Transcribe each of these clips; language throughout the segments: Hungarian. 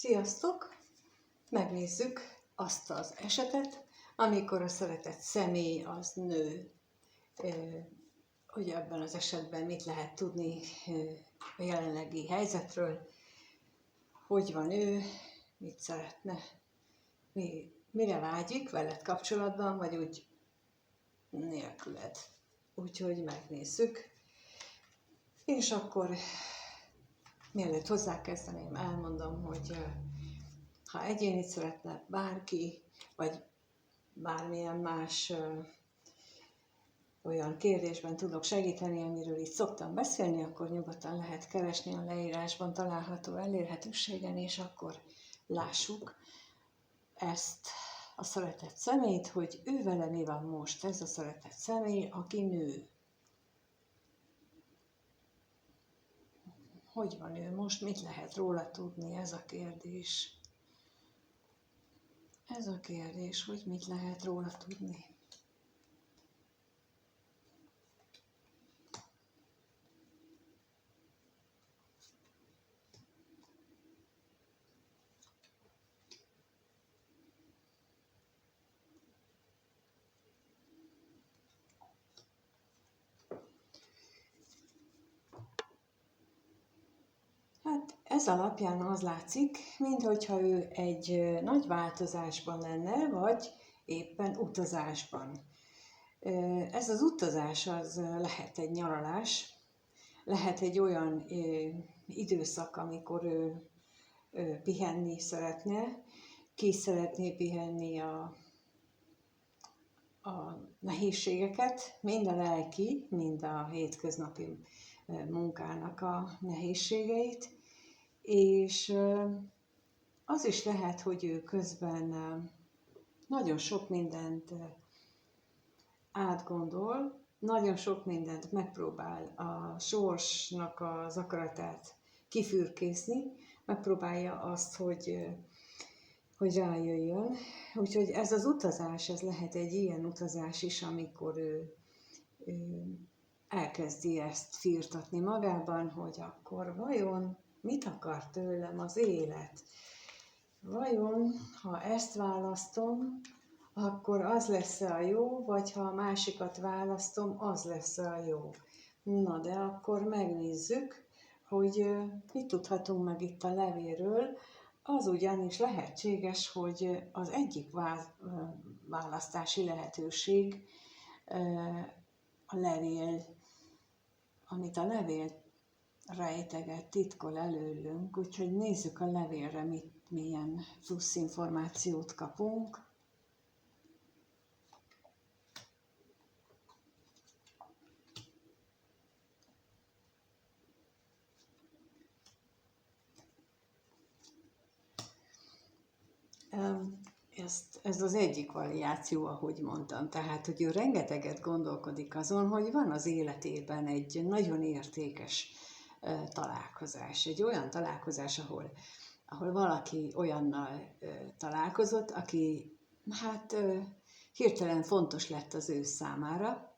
Sziasztok! Megnézzük azt az esetet, amikor a szeretett személy az nő. Hogy ebben az esetben mit lehet tudni a jelenlegi helyzetről, hogy van ő, mit szeretne, mire vágyik veled kapcsolatban, vagy úgy nélküled. Úgyhogy megnézzük. És akkor mielőtt hozzákezdeném, elmondom, hogy ha egyénit szeretne bárki, vagy bármilyen más olyan kérdésben tudok segíteni, amiről itt szoktam beszélni, akkor nyugodtan lehet keresni a leírásban található elérhetőségen, és akkor lássuk ezt a szeretett személyt, hogy ő vele mi van most, ez a szeretett személy, aki nő. Hogy van ő most, mit lehet róla tudni, ez a kérdés. Ez a kérdés, hogy mit lehet róla tudni. Hát ez alapján az látszik, minthogyha ő egy nagy változásban lenne, vagy éppen utazásban. Ez az utazás az lehet egy nyaralás, lehet egy olyan időszak, amikor ő pihenni szeretne, ki szeretné pihenni a nehézségeket, mind a lelki, mind a hétköznapi munkának a nehézségeit, és az is lehet, hogy ő közben nagyon sok mindent átgondol, nagyon sok mindent megpróbál a sorsnak az akaratát kifürkészni, megpróbálja azt, hogy rájöjjön. Úgyhogy ez az utazás, ez lehet egy ilyen utazás is, amikor ő elkezdi ezt firtatni magában, hogy akkor vajon mit akar tőlem az élet? Vajon, ha ezt választom, akkor az lesz a jó, vagy ha a másikat választom, az lesz a jó. Na de akkor megnézzük, hogy mit tudhatunk meg itt a levélről. Az ugyanis lehetséges, hogy az egyik választási lehetőség a levél, amit a levél rejteget, titkol előlünk, úgyhogy nézzük a levélre, milyen plusz információt kapunk. Ez az egyik variáció, ahogy mondtam. Tehát, hogy ő rengeteget gondolkodik azon, hogy van az életében egy nagyon értékes találkozás. Egy olyan találkozás, ahol valaki olyannal találkozott, aki hirtelen fontos lett az ő számára,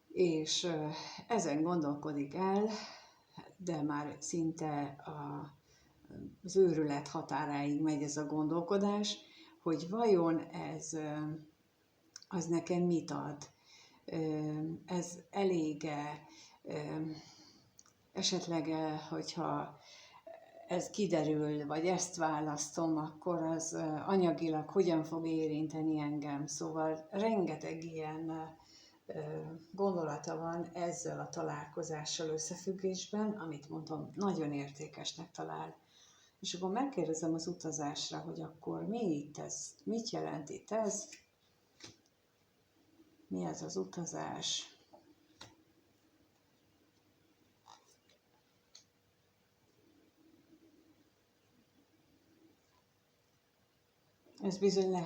és ezen gondolkodik el, de már szinte az őrület határáig megy ez a gondolkodás, hogy vajon ez az nekem mit ad, ez elége, esetleg, hogyha ez kiderül, vagy ezt választom, akkor az anyagilag hogyan fog érinteni engem. Szóval rengeteg ilyen gondolata van ezzel a találkozással összefüggésben, amit mondom, nagyon értékesnek talál. És akkor megkérdezem az utazásra, hogy akkor mi itt ez, mit jelent itt ez, mi ez az utazás. Ez bizony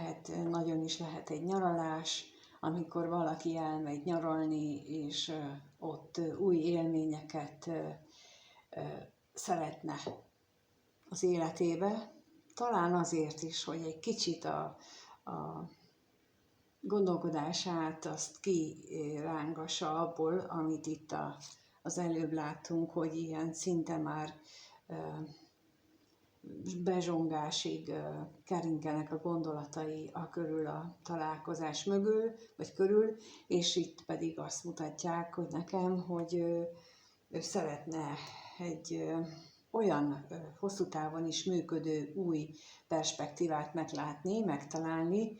nagyon is lehet egy nyaralás, amikor valaki elmegy nyaralni, és ott új élményeket szeretne az életébe. Talán azért is, hogy egy kicsit a gondolkodását azt kirángassa abból, amit itt az előbb láttunk, hogy ilyen szinte már bezsongásig keringenek a gondolatai a találkozás mögül, vagy körül, és itt pedig azt mutatják, hogy nekem, hogy ő szeretne egy olyan hosszú távon is működő új perspektívát meglátni, megtalálni,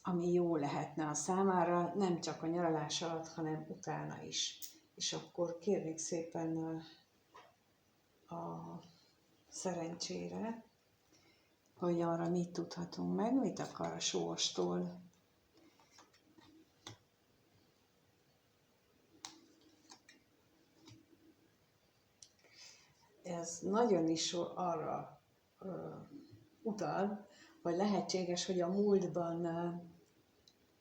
ami jó lehetne a számára, nem csak a nyaralás alatt, hanem utána is. És akkor kérnék szépen a szerencsére, hogy arra mit tudhatunk meg, mit akar a sorstól. Ez nagyon is arra utal, hogy lehetséges, hogy a múltban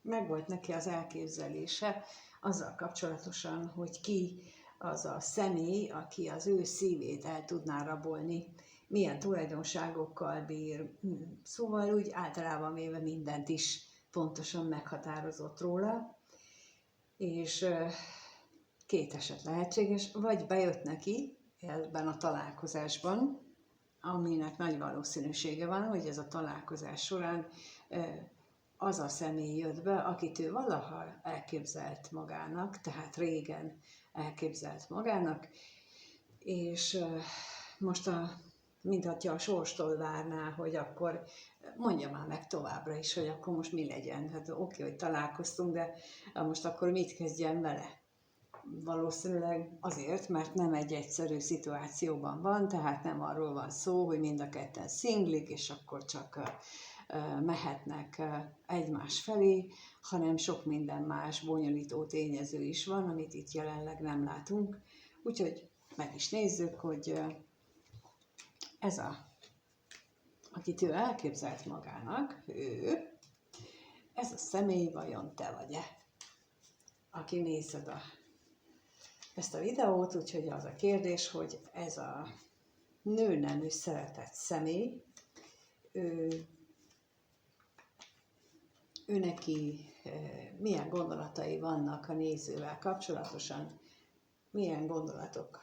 megvolt neki az elképzelése azzal kapcsolatosan, hogy ki az a személy, aki az ő szívét el tudná rabolni, milyen tulajdonságokkal bír. Szóval úgy általában véve mindent is pontosan meghatározott róla, és két eset lehetséges, vagy bejött neki ebben a találkozásban, aminek nagy valószínűsége van, hogy ez a találkozás során az a személy jött be, akit ő valaha elképzelt magának, tehát régen elképzelt magának, és most minthatja a sorstól várná, hogy akkor mondja már meg továbbra is, hogy akkor most mi legyen. Hát oké, hogy találkoztunk, de most akkor mit kezdjen vele? Valószínűleg azért, mert nem egy egyszerű szituációban van, tehát nem arról van szó, hogy mind a ketten szinglik, és akkor csak mehetnek egymás felé, hanem sok minden más bonyolító tényező is van, amit itt jelenleg nem látunk. Úgyhogy meg is nézzük, hogy ez akit ő elképzelt magának, ez a személy vajon te vagy-e? Aki nézed ezt a videót, úgyhogy az a kérdés, hogy ez a nőnemű szeretett személy, ő neki milyen gondolatai vannak a nézővel kapcsolatosan, milyen gondolatok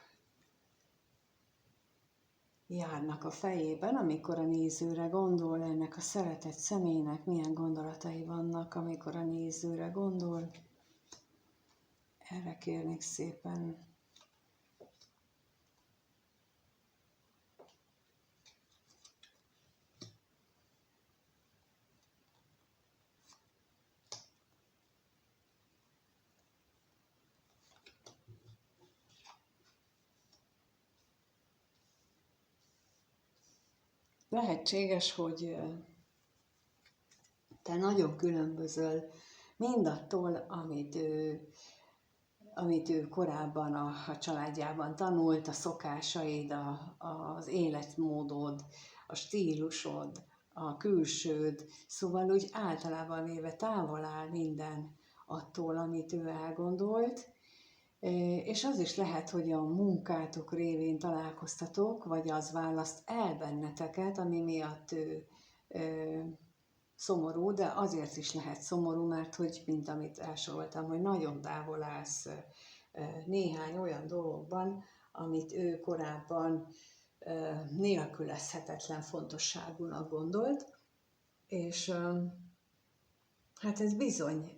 járnak a fejében, amikor a nézőre gondol, ennek a szeretett személynek milyen gondolatai vannak, amikor a nézőre gondol. Erre kérnék szépen. Lehetséges, hogy te nagyon különbözöl mindattól, amit ő korábban a családjában tanult, a szokásaid, az életmódod, a stílusod, a külsőd, szóval úgy általában véve távol áll minden attól, amit ő elgondolt, és az is lehet, hogy a munkátok révén találkoztatok, vagy az választ el benneteket, ami miatt ő szomorú, de azért is lehet szomorú, mert hogy, mint amit elsoroltam, hogy nagyon távol állsz néhány olyan dologban, amit ő korábban nélkülözhetetlen fontosságúnak gondolt, és hát ez bizony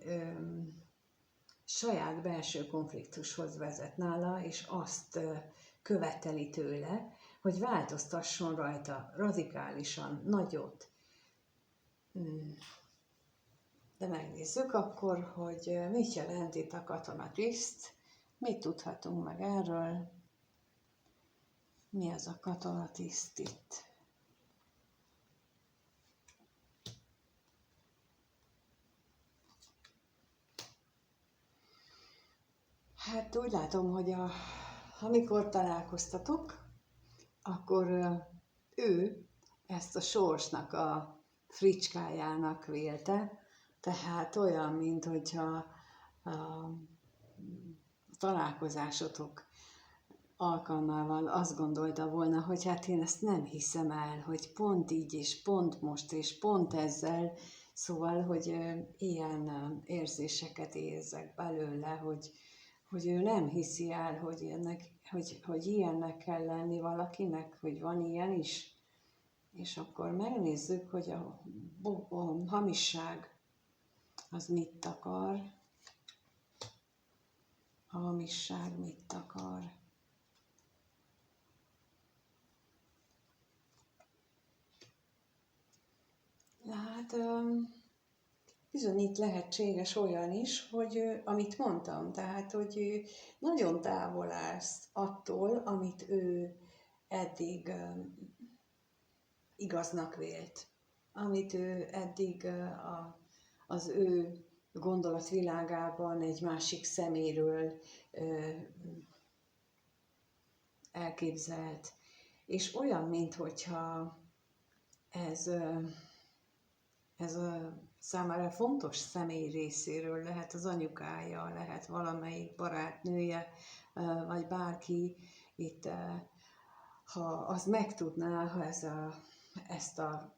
saját belső konfliktushoz vezet nála, és azt követeli tőle, hogy változtasson rajta radikálisan, nagyot. De megnézzük akkor, hogy mit jelent itt a katonatiszt, mit tudhatunk meg erről, mi az a katonatiszt itt. Hát úgy látom, hogy amikor találkoztatok, akkor ő ezt a sorsnak a fricskájának vélte, tehát olyan, mint hogyha a találkozásotok alkalmával azt gondolta volna, hogy hát én ezt nem hiszem el, hogy pont így, és pont most, és pont ezzel, szóval, hogy ilyen érzéseket érzek belőle, hogy ő nem hiszi el, hogy ilyennek kell lenni valakinek, hogy van ilyen is. És akkor megnézzük, hogy a hamisság az mit akar. A hamisság mit akar. Hát bizony itt lehetséges olyan is, hogy amit mondtam, tehát hogy nagyon távol állsz attól, amit ő eddig igaznak vélt, amit ő eddig az ő gondolatvilágában egy másik szeméről elképzelt. És olyan, minthogyha ez a számára fontos személy részéről, lehet az anyukája, lehet valamelyik barátnője, vagy bárki itt, ha az megtudná, ha ezt a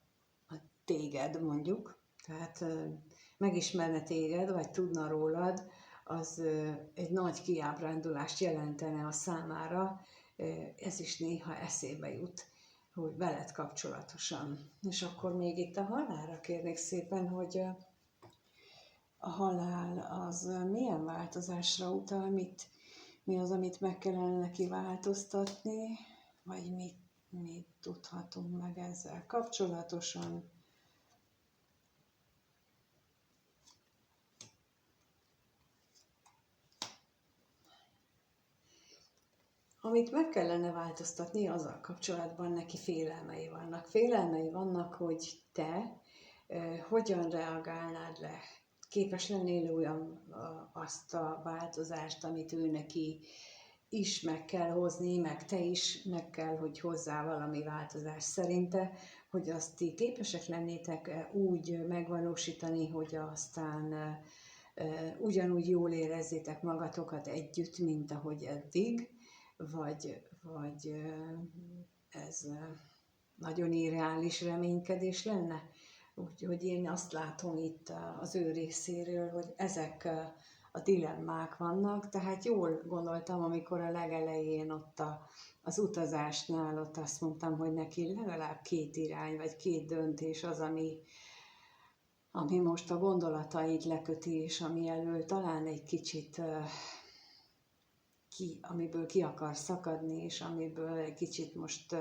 téged mondjuk, tehát megismerne téged, vagy tudna rólad, az egy nagy kiábrándulást jelentene a számára, ez is néha eszébe jut, hogy veled kapcsolatosan. És akkor még itt a halálra kérnék szépen, hogy a halál az milyen változásra utal, mi az, amit meg kellene neki változtatni, vagy mit tudhatunk meg ezzel kapcsolatosan. Amit meg kellene változtatni, azzal kapcsolatban neki félelmei vannak. Félelmei vannak, hogy te hogyan reagálnád le. Képes lennél olyan azt a változást, amit ő neki is meg kell hozni, meg te is meg kell, hogy hozzá valami változás szerinte, hogy azt ti képesek lennétek úgy megvalósítani, hogy aztán ugyanúgy jól érezzétek magatokat együtt, mint ahogy eddig, vagy ez nagyon irreális reménykedés lenne. Úgyhogy én azt látom itt az ő részéről, hogy ezek a dilemmák vannak, tehát jól gondoltam, amikor a legelején ott az utazásnál ott azt mondtam, hogy neki legalább 2 irány, vagy 2 döntés az, ami most a gondolatait leköti, és ami elől talán egy kicsit amiből ki akar szakadni, és amiből egy kicsit most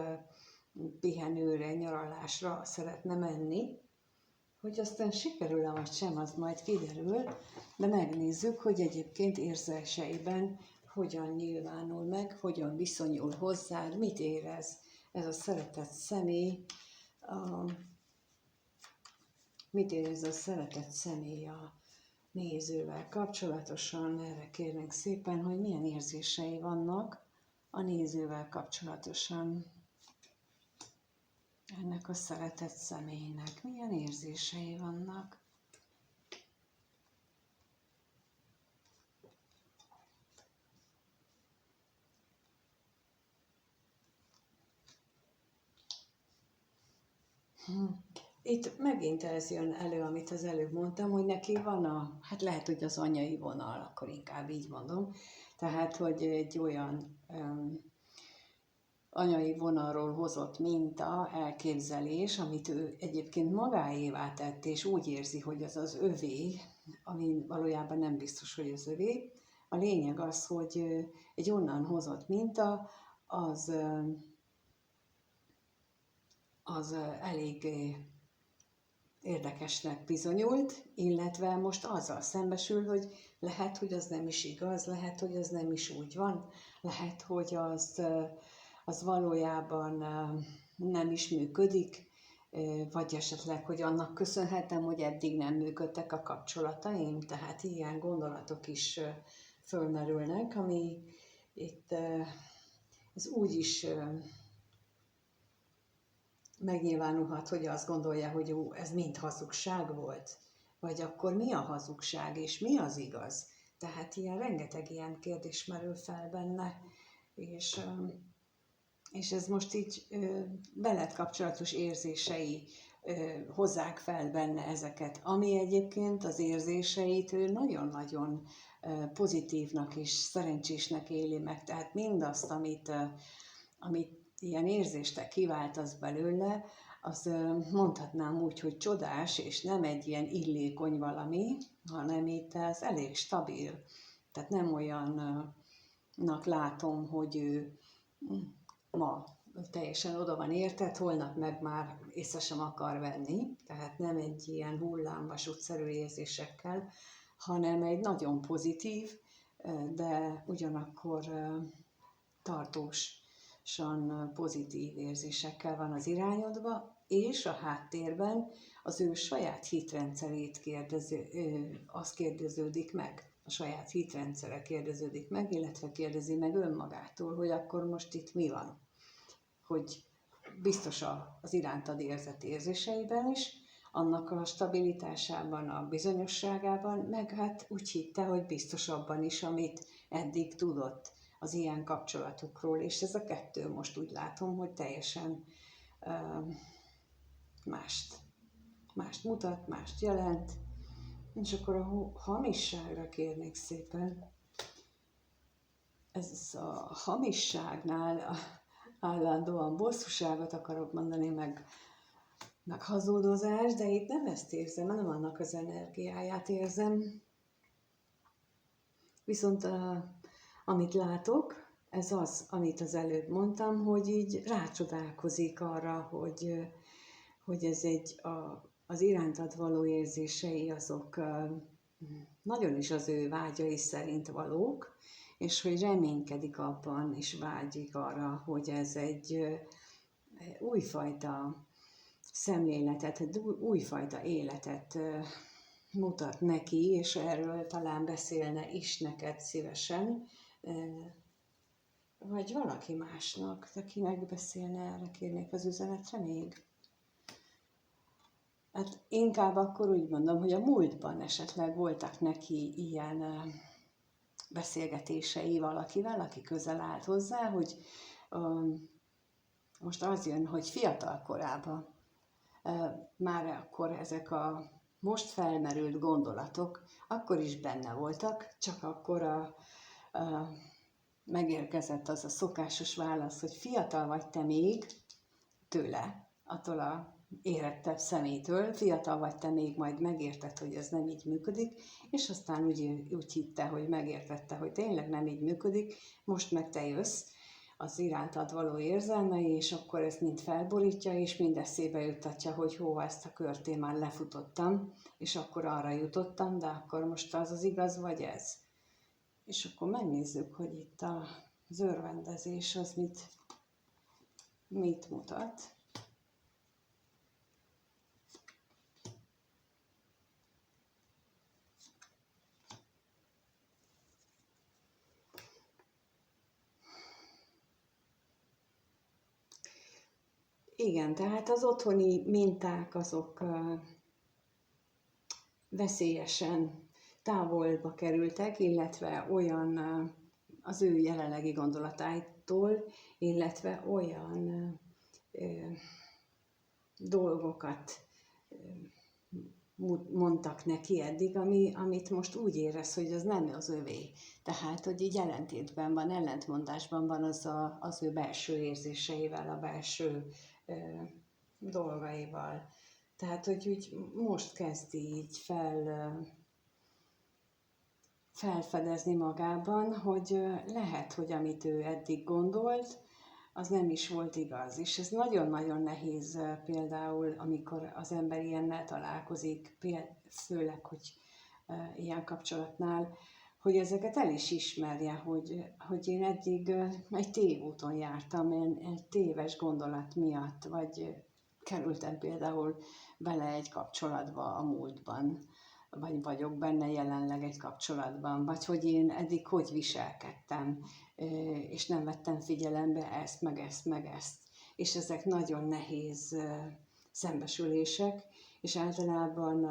pihenőre, nyaralásra szeretne menni. Hogy aztán sikerül-e vagy sem, az majd kiderül, de megnézzük, hogy egyébként érzéseiben hogyan nyilvánul meg, hogyan viszonyul hozzád, mit érez ez a szeretett személy, mit érez a szeretett személy a nézővel kapcsolatosan. Erre kérnénk szépen, hogy milyen érzései vannak a nézővel kapcsolatosan. Ennek a szeretett személynek milyen érzései vannak. Itt megint ez jön elő, amit az előbb mondtam, hogy neki van hát lehet, hogy az anyai vonal, akkor inkább így mondom, tehát, hogy egy olyan anyai vonalról hozott minta, elképzelés, amit ő egyébként magáévá tett, és úgy érzi, hogy az az övé, ami valójában nem biztos, hogy az övé. A lényeg az, hogy egy onnan hozott minta, az elég érdekesnek bizonyult, illetve most azzal szembesül, hogy lehet, hogy az nem is igaz, lehet, hogy az nem is úgy van, lehet, hogy az valójában nem is működik, vagy esetleg, hogy annak köszönhetem, hogy eddig nem működtek a kapcsolataim, tehát ilyen gondolatok is fölmerülnek, ami itt ez úgy is megnyilvánulhat, hogy azt gondolja, hogy ez mind hazugság volt, vagy akkor mi a hazugság, és mi az igaz. Tehát rengeteg ilyen kérdés merül fel benne, és ez most így veled kapcsolatos érzései hozzák fel benne ezeket, ami egyébként az érzéseit ő nagyon-nagyon pozitívnak és szerencsésnek éli meg. Tehát mindazt, amit ilyen érzést te kiváltasz belőle, az mondhatnám úgy, hogy csodás, és nem egy ilyen illékony valami, hanem itt ez elég stabil. Tehát nem olyannak látom, hogy ő ma teljesen oda van érted, holnap meg már észre sem akar venni, tehát nem egy ilyen hullámvasútszerű érzésekkel, hanem egy nagyon pozitív, de ugyanakkor tartósan pozitív érzésekkel van az irányodba, és a háttérben az ő saját hitrendszerét az kérdeződik meg. A saját hitrendszere kérdeződik meg, illetve kérdezi meg önmagától, hogy akkor most itt mi van. Hogy biztos az irántad érzett érzéseiben is, annak a stabilitásában, a bizonyosságában, meg hát úgy hitte, hogy biztos abban is, amit eddig tudott az ilyen kapcsolatokról, és ez a kettő most úgy látom, hogy teljesen mást mutat, mást jelent, és akkor a hamisságra kérnék szépen. Ez a hamisságnál állandóan bosszúságot akarok mondani, meg hazudozás, de itt nem ezt érzem, nem annak az energiáját érzem. Viszont amit látok, ez az, amit az előbb mondtam, hogy így rácsodálkozik arra, hogy ez az irántad való érzései azok nagyon is az ő vágyai szerint valók, és hogy reménykedik abban, és vágyik arra, hogy ez egy újfajta szemléletet, egy újfajta életet mutat neki, és erről talán beszélne is neked szívesen, vagy valaki másnak, aki megbeszélne, erre kérnék az üzenetre még. Hát inkább akkor úgy mondom, hogy a múltban esetleg voltak neki ilyen beszélgetései valakivel, aki közel állt hozzá, hogy most az jön, hogy fiatal korában már akkor ezek a most felmerült gondolatok akkor is benne voltak, csak akkor megérkezett az a szokásos válasz, hogy fiatal vagy te még tőle, attól a érettebb személytől, fiatal vagy te még, majd megérted, hogy ez nem így működik, és aztán úgy hitte, hogy megértette, hogy tényleg nem így működik, most meg te jössz az irántad való érzelmei, és akkor ez mind felborítja, és mind eszébe juttatja, hogy hova ezt a kört én már lefutottam, és akkor arra jutottam, de akkor most az igaz, vagy ez. És akkor megnézzük, hogy itt az örvendezés az mit mutat. Igen, tehát az otthoni minták azok veszélyesen távolba kerültek, illetve olyan az ő jelenlegi gondolatáitól, illetve olyan dolgokat mondtak neki eddig, amit most úgy érez, hogy az nem az övé. Tehát, hogy így ellentétben van, ellentmondásban van az ő belső érzéseivel, a belső dolgaival. Tehát, hogy úgy most kezdi így felfedezni magában, hogy lehet, hogy amit ő eddig gondolt, az nem is volt igaz. És ez nagyon-nagyon nehéz például, amikor az ember ilyennel találkozik, főleg, hogy ilyen kapcsolatnál, hogy ezeket el is ismerje, hogy én eddig egy tévúton jártam, én egy téves gondolat miatt, vagy kerültem például bele egy kapcsolatba a múltban, vagy vagyok benne jelenleg egy kapcsolatban, vagy hogy én eddig hogy viselkedtem, és nem vettem figyelembe ezt, meg ezt, meg ezt. És ezek nagyon nehéz szembesülések, és általában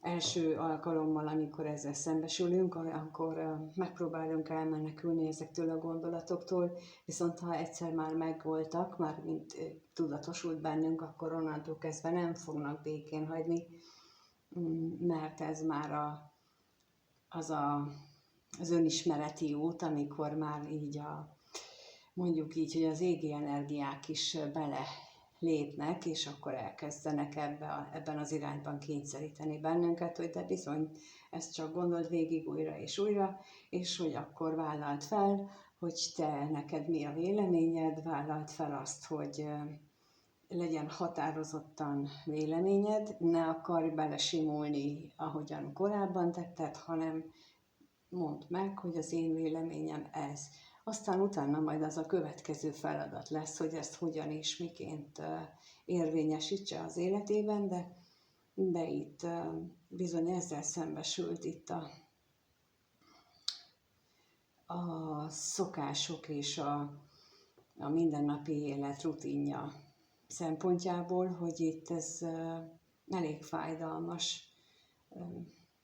első alkalommal, amikor ezzel szembesülünk, akkor megpróbálunk elmenekülni ezektől a gondolatoktól, viszont ha egyszer már megvoltak, már mint tudatosult bennünk, akkor onnantól kezdve nem fognak békén hagyni, mert ez már az önismereti út, amikor már így mondjuk így, hogy az égi energiák is bele lépnek, és akkor elkezdenek ebben az irányban kényszeríteni bennünket, hogy de bizony, ezt csak gondold végig újra, és hogy akkor vállald fel, hogy neked mi a véleményed, vállald fel azt, hogy legyen határozottan véleményed, ne akarj belesimulni, ahogyan korábban tetted, hanem mondd meg, hogy az én véleményem ez. Aztán utána majd az a következő feladat lesz, hogy ezt hogyan és miként érvényesítse az életében, de itt bizony ezzel szembesült itt a szokások és a mindennapi élet rutinja szempontjából, hogy itt ez elég fájdalmas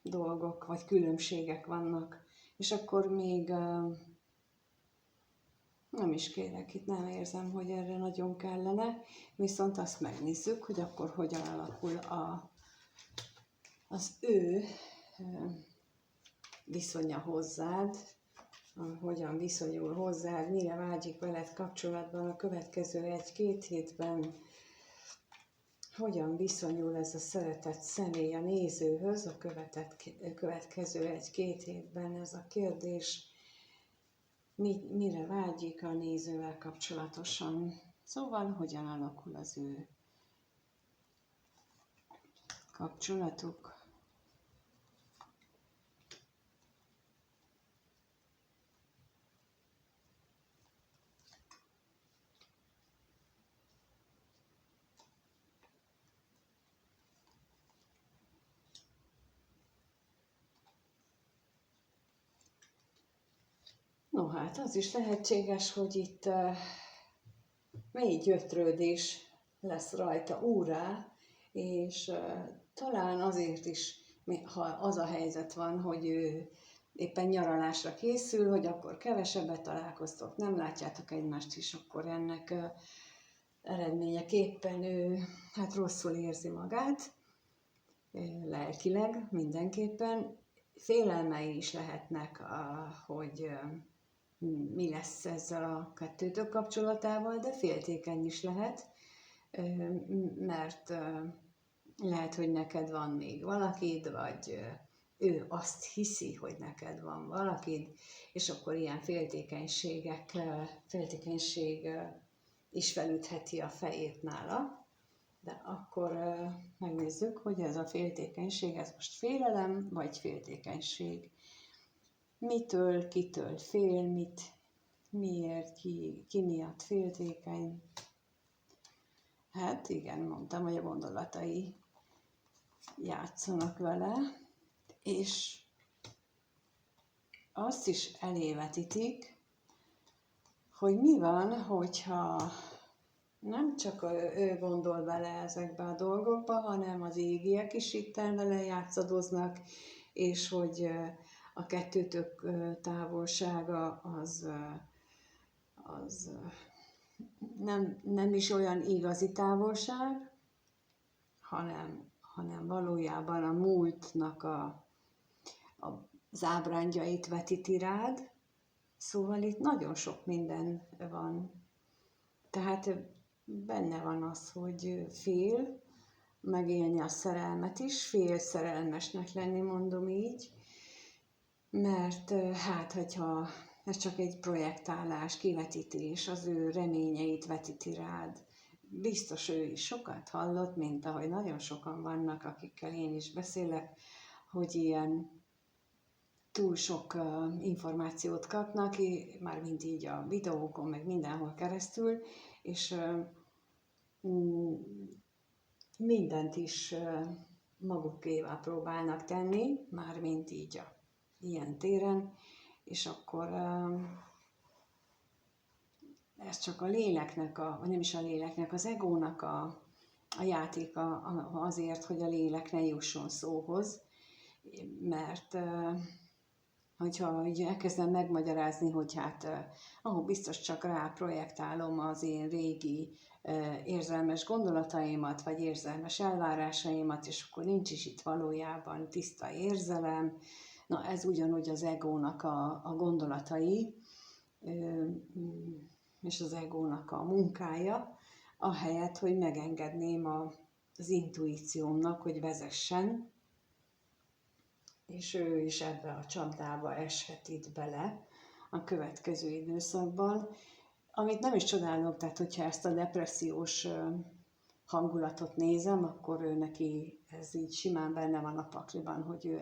dolgok vagy különbségek vannak. És akkor még nem is kérek, itt nem érzem, hogy erre nagyon kellene, viszont azt megnézzük, hogy akkor hogyan alakul az ő viszonya hozzád, hogyan viszonyul hozzád, mire vágyik veled kapcsolatban a következő 1-2 hétben, hogyan viszonyul ez a szeretett személy a nézőhöz a következő 1-2 hétben, ez a kérdés, mire vágyik a nézővel kapcsolatosan. Szóval, hogyan alakul az ő kapcsolatuk. No hát, az is lehetséges, hogy itt mély gyötrődés lesz rajta úrrá, és talán azért is, ha az a helyzet van, hogy ő éppen nyaralásra készül, hogy akkor kevesebbet találkoztok, nem látjátok egymást is, akkor ennek eredményeképpen ő hát rosszul érzi magát, lelkileg mindenképpen. Félelmei is lehetnek, hogy mi lesz ezzel a kettőtök kapcsolatával, de féltékeny is lehet, mert lehet, hogy neked van még valakid, vagy ő azt hiszi, hogy neked van valakid, és akkor ilyen féltékenység is felütheti a fejét nála. De akkor megnézzük, hogy ez a féltékenység, ez most félelem, vagy féltékenység. Mitől, kitől fél, miért, ki miatt féltékeny. Hát igen, mondtam, hogy a gondolatai játszanak vele, és azt is elévetítik, hogy mi van, hogyha nem csak ő gondol bele ezekbe a dolgokba, hanem az égiek is itt vele játszadoznak, és hogy a kettőtök távolsága az nem is olyan igazi távolság, hanem valójában a múltnak az ábrándjait vetíti rád. Szóval itt nagyon sok minden van. Tehát benne van az, hogy fél megélni a szerelmet is, fél szerelmesnek lenni, mondom így, mert hát, hogyha ez csak egy projektálás, kivetítés, az ő reményeit vetíti rád. Biztos ő is sokat hallott, mint ahogy nagyon sokan vannak, akikkel én is beszélek, hogy ilyen túl sok információt kapnak, mármint így a videókon, meg mindenhol keresztül, és mindent is magukévá próbálnak tenni, mármint így ilyen téren, és akkor ez csak a léleknek, vagy nem is a léleknek, az egónak a játéka azért, hogy a lélek ne jusson szóhoz, mert hogyha így elkezdem megmagyarázni, hogy hát biztos csak rá projektálom az én régi érzelmes gondolataimat, vagy érzelmes elvárásaimat, és akkor nincs is itt valójában tiszta érzelem. Na, ez ugyanúgy az egónak a gondolatai, és az egónak a munkája, ahelyett, hogy megengedném az intuíciómnak, hogy vezessen, és ő is ebbe a csapdába eshet itt bele a következő időszakban, amit nem is csodálok, tehát hogyha ezt a depressziós hangulatot nézem, akkor ő neki ez így simán benne van a pakliban, hogy ő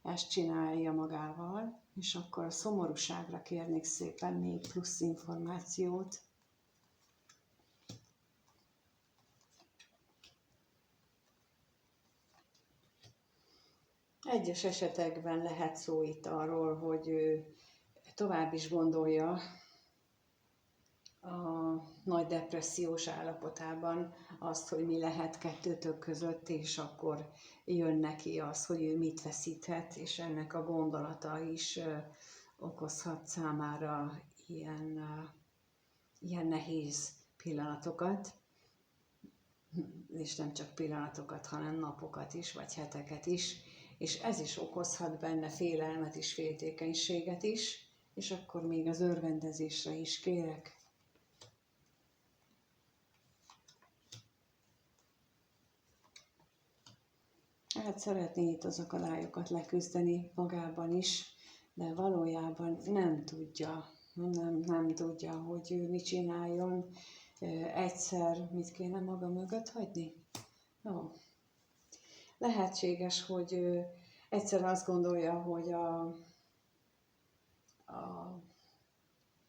ezt csinálja magával, és akkor a szomorúságra kérnék szépen még plusz információt. Egyes esetekben lehet szó itt arról, hogy ő tovább is gondolja a nagy depressziós állapotában azt, hogy mi lehet kettőtök között, és akkor jön neki az, hogy ő mit veszíthet, és ennek a gondolata is okozhat számára ilyen nehéz pillanatokat, és nem csak pillanatokat, hanem napokat is, vagy heteket is, és ez is okozhat benne félelmet és féltékenységet is, és akkor még az örvendezésre is kérek. Hát szeretné itt az akadályokat leküzdeni magában is, de valójában nem tudja, hogy ő mit csináljon. Egyszer mit kéne maga mögött hagyni? No. Lehetséges, hogy ő egyszer azt gondolja, hogy a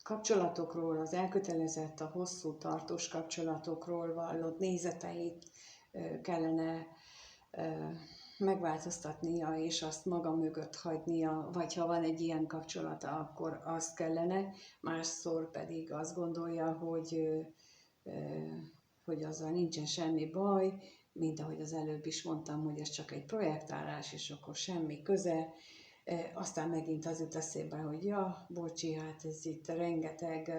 kapcsolatokról, az elkötelezett, a hosszú tartós kapcsolatokról vallott nézeteit kellene megváltoztatnia, és azt maga mögött hagynia, vagy ha van egy ilyen kapcsolata, akkor azt kellene, másszor pedig azt gondolja, hogy azzal nincsen semmi baj, mint ahogy az előbb is mondtam, hogy ez csak egy projektálás, és akkor semmi köze. Aztán megint az jut eszébe, hogy ja, bocsi, hát ez itt rengeteg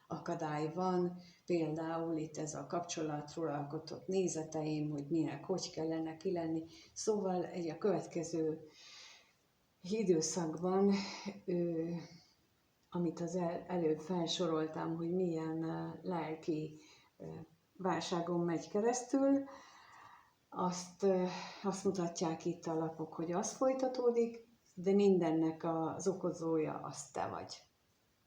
akadály van, például itt ez a kapcsolatról alkotott nézeteim, hogy minek, hogy kellene ki lenni. Szóval a következő időszakban, amit az előbb felsoroltam, hogy milyen lelki válságon megy keresztül, azt mutatják itt a lapok, hogy az folytatódik, de mindennek az okozója az te vagy.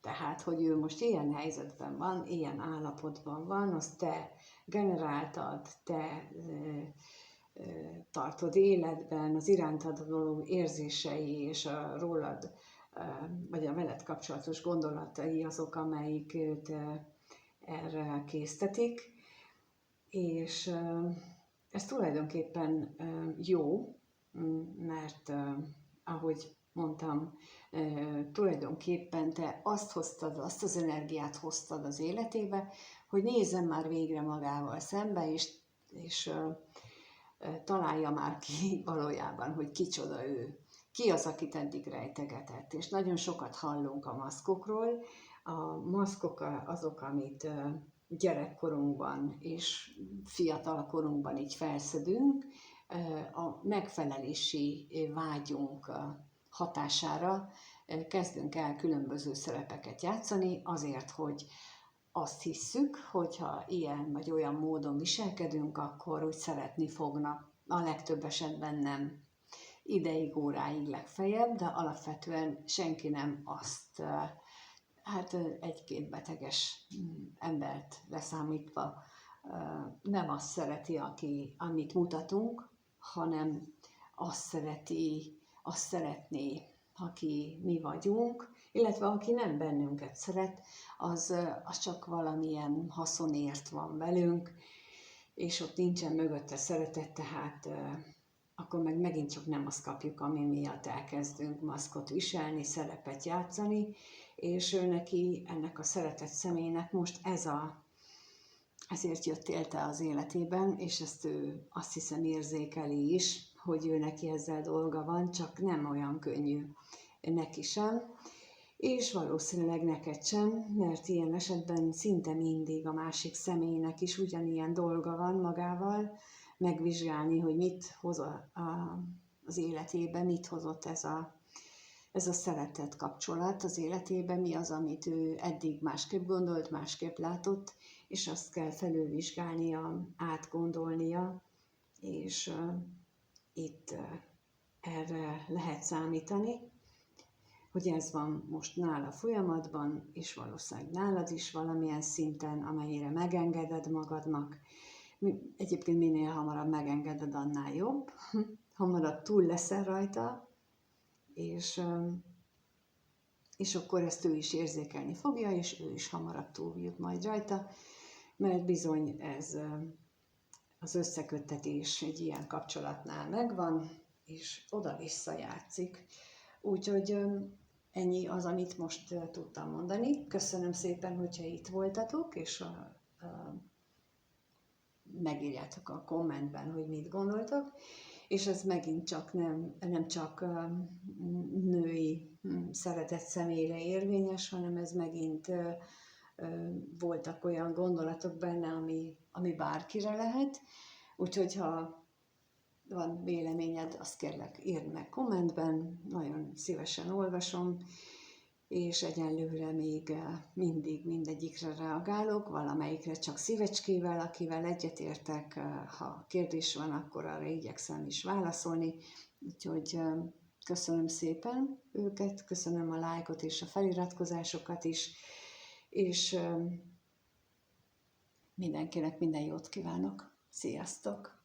Tehát, hogy ő most ilyen helyzetben van, ilyen állapotban van, azt te generáltad, te tartod életben, az irántad való érzései és a rólad, vagy a veled kapcsolatos gondolatai azok, amelyik őt erre késztetik, és ez tulajdonképpen jó, mert ahogy mondtam, tulajdonképpen te azt hoztad, azt az energiát hoztad az életébe, hogy nézzen már végre magával szembe, és találja már ki valójában, hogy kicsoda ő. Ki az, akit eddig rejtegetett. És nagyon sokat hallunk a maszkokról. A maszkok azok, amit gyerekkorunkban és fiatalkorunkban így felszedünk, a megfelelési vágyunk hatására kezdünk el különböző szerepeket játszani, azért, hogy azt hisszük, hogyha ilyen vagy olyan módon viselkedünk, akkor úgy szeretni fognak. A legtöbb esetben nem. Ideig, óráig legfeljebb, de alapvetően senki nem azt, hát egy-két beteges embert leszámítva nem azt szereti, amit mutatunk, hanem azt szeretné, aki mi vagyunk, illetve aki nem bennünket szeret, az csak valamilyen haszonért van velünk, és ott nincsen mögötte szeretet, tehát akkor meg megint csak nem azt kapjuk, ami miatt elkezdünk maszkot viselni, szerepet játszani, és ő neki, ennek a szeretett személynek most ezért jött élte az életében, és ezt ő azt hiszem érzékeli is, hogy ő neki ezzel dolga van, csak nem olyan könnyű neki sem, és valószínűleg neked sem, mert ilyen esetben szinte mindig a másik személynek is ugyanilyen dolga van magával, megvizsgálni, hogy mit hoz az életébe, mit hozott ez a szeretett kapcsolat az életébe, mi az, amit ő eddig másképp gondolt, másképp látott, és azt kell felülvizsgálnia, átgondolnia, és itt erre lehet számítani, hogy ez van most nála folyamatban, és valószínűleg nálad is valamilyen szinten, amennyire megengeded magadnak. Egyébként minél hamarabb megengeded, annál jobb. Hamarabb túl leszel rajta, és akkor ezt ő is érzékelni fogja, és ő is hamarabb túl jut majd rajta, mert bizony ez az összeköttetés egy ilyen kapcsolatnál megvan, és oda-vissza játszik. Úgyhogy ennyi az, amit most tudtam mondani. Köszönöm szépen, hogyha itt voltatok, és megírjátok a kommentben, hogy mit gondoltok. És ez megint csak nem csak női szeretett személyre érvényes, hanem ez megint voltak olyan gondolatok benne, ami bárkire lehet. Úgyhogy ha van véleményed, azt kérlek írd meg kommentben, nagyon szívesen olvasom, és egyenlőre még mindig mindegyikre reagálok, valamelyikre csak szívecskével, akivel egyetértek, ha kérdés van, akkor arra igyekszem is válaszolni. Úgyhogy köszönöm szépen őket, köszönöm a lájkot és a feliratkozásokat is, és mindenkinek minden jót kívánok. Sziasztok!